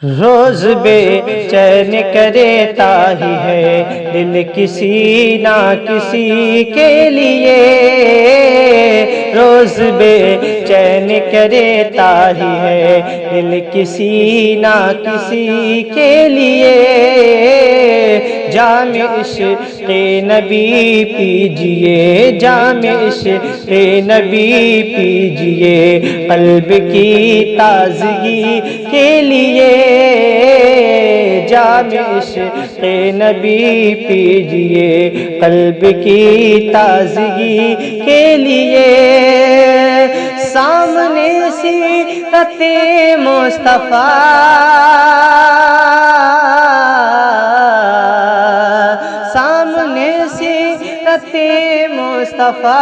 روز بے چین کرے تاہی ہے دل کسی نہ کسی کے لیے، روز بے چین کرے تاہی ہے دل کسی نہ کسی کے لیے، جام عشق نبی پیجئے، جام عشق نبی پیجئے قلب کی تازگی کے لیے، جام عشق نبی پیجئے قلب کی تازگی کے لیے، سامنے سیرت مصطفیٰ، سامنے سیرت مصطفیٰ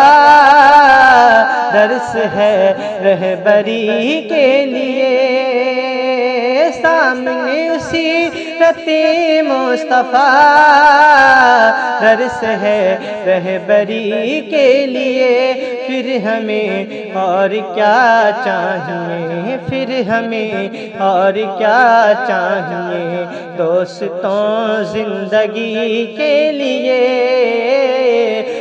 درس ہے رہبری کے لیے، سامنے سیرت مصطفیٰ درس ہے رہبری کے لیے، پھر ہمیں اور کیا چاہیے، پھر ہمیں اور کیا چاہیے دوستوں زندگی کے لیے،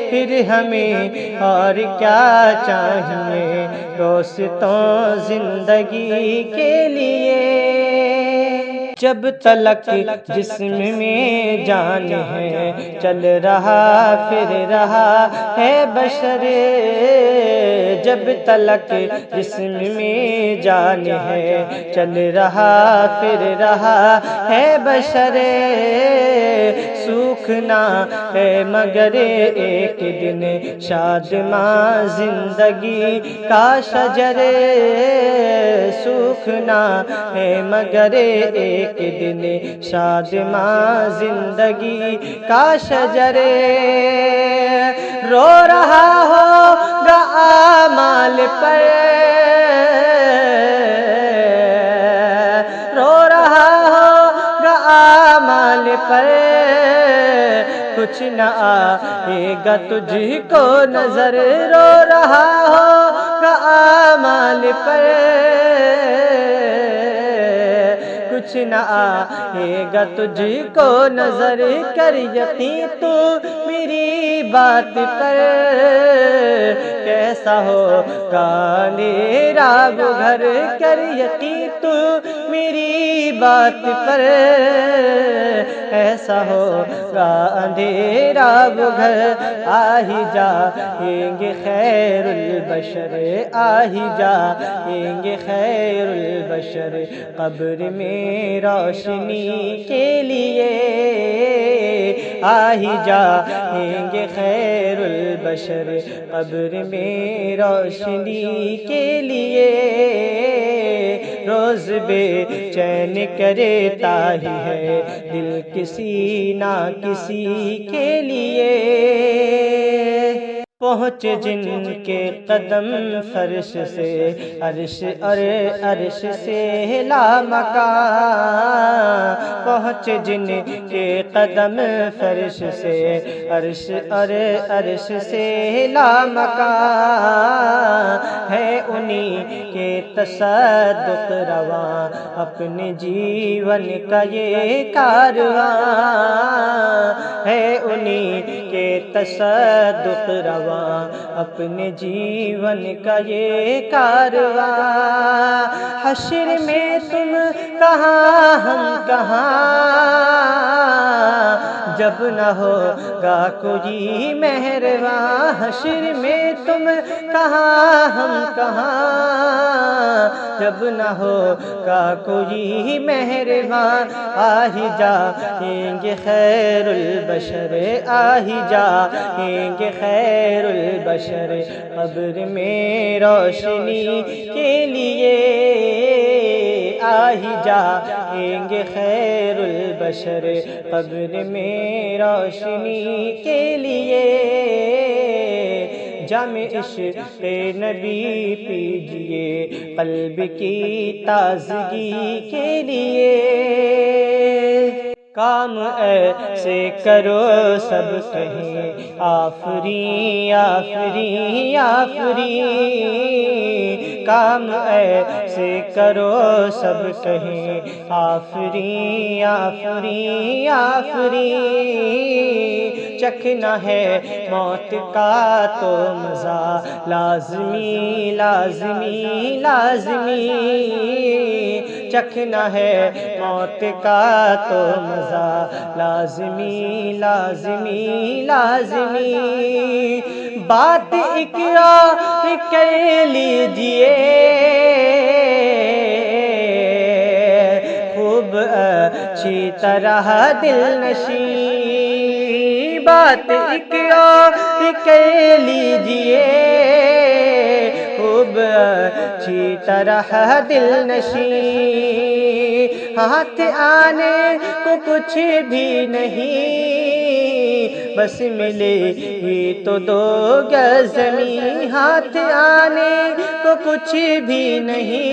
پھر ہمیں اور کیا چاہیے دوستوں زندگی کے لیے، جب تلک جسم میں جان ہے چل رہا پھر رہا ہے بشر، جب تلک جسم میں جان ہے چل رہا پھر رہا ہے بشر، سوکھنا ہے مگر ایک دن شادماں زندگی کا شجر، سوکھنا ہے مگر ایک دن شادماں زندگی کا شجر، رو رہا ہوگا اعمال پر، رو رہا ہوگا اعمال پر، کچھ نہ آئے گا تجھ کو نظر، رو رہا ہوگا اعمال پر، کچھ نہ آئے گا تجھ کو نظر، کر یقین تو میری بات پر، کیسا ہوگا اندھیرا وہ گھر، کر یقین تو میری بات پر، ایسا ہوگا اندھیرا وہ گھر، آہی جائیں گے خیر البشر، آہی جائیں گے خیر البشر قبر میں روشنی کے لیے، آہی جائیں گے خیر البشر قبر میں روشنی کے لیے، روز بے چین کرے تاہی ہے دل کسی نہ کسی کے لیے، پہنچ جن کے قدم فرش سے عرش اور عرش سے لامکان، پہنچ جن کے قدم فرش سے عرش اور عرش سے لامکان، ہے انہی کے تصدق رواں اپنے جیون کا یہ کارواں، ہے انہی کے تصدق رواں اپنے جیون کا یہ کارواں، حشر میں تم کہاں ہم کہاں، جب نہ ہوگا کوئی مہرباں، حشر میں تم کہاں ہم کہاں، جب نہ ہوگا کوئی مہرباں، آہی جائیں گے خیر البشر، آہی جائیں گے خیر البشر قبر میں روشنی کے لیے، آہی جائیں گے خیر البشر قبر میں روشنی کے لیے، جام عشق نبی پیجئے قلب کی تازگی کے لیے، کام ایسے کرو سب کہیں آفرین آفرین آفرین، کام ایسے کرو سب کہیں آفرین آفرین آفرین، چکھنا ہے موت کا تو مزہ لازمی لازمی لازمی، چکھنا ہے موت کا تو مزہ لازمی لازمی لازمی، بات اقرار کر لیجئے خوب اچھی طرح دل نشیں، بات اقرار کر لیجئے خوب اچھی طرح دل نشیں، ہاتھ آنے کو کچھ بھی نہیں، بس ملے ہی تو دو گز زمین، ہاتھ آنے کو کچھ بھی نہیں،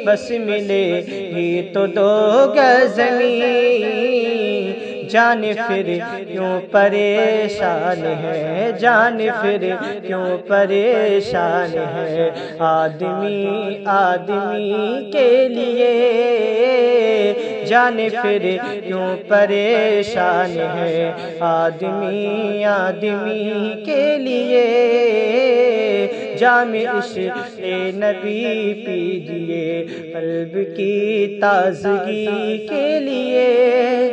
بس ملے ہی تو دو گز زمین، جان پھر کیوں پریشان ہے، جان پھر کیوں پریشان ہے، آدمی آدمی کے لیے، جان پھر کیوں پریشان ہے، آدمی آدمی کے لیے، جام عشق نبی پیجئے قلب کی تازگی کے لیے۔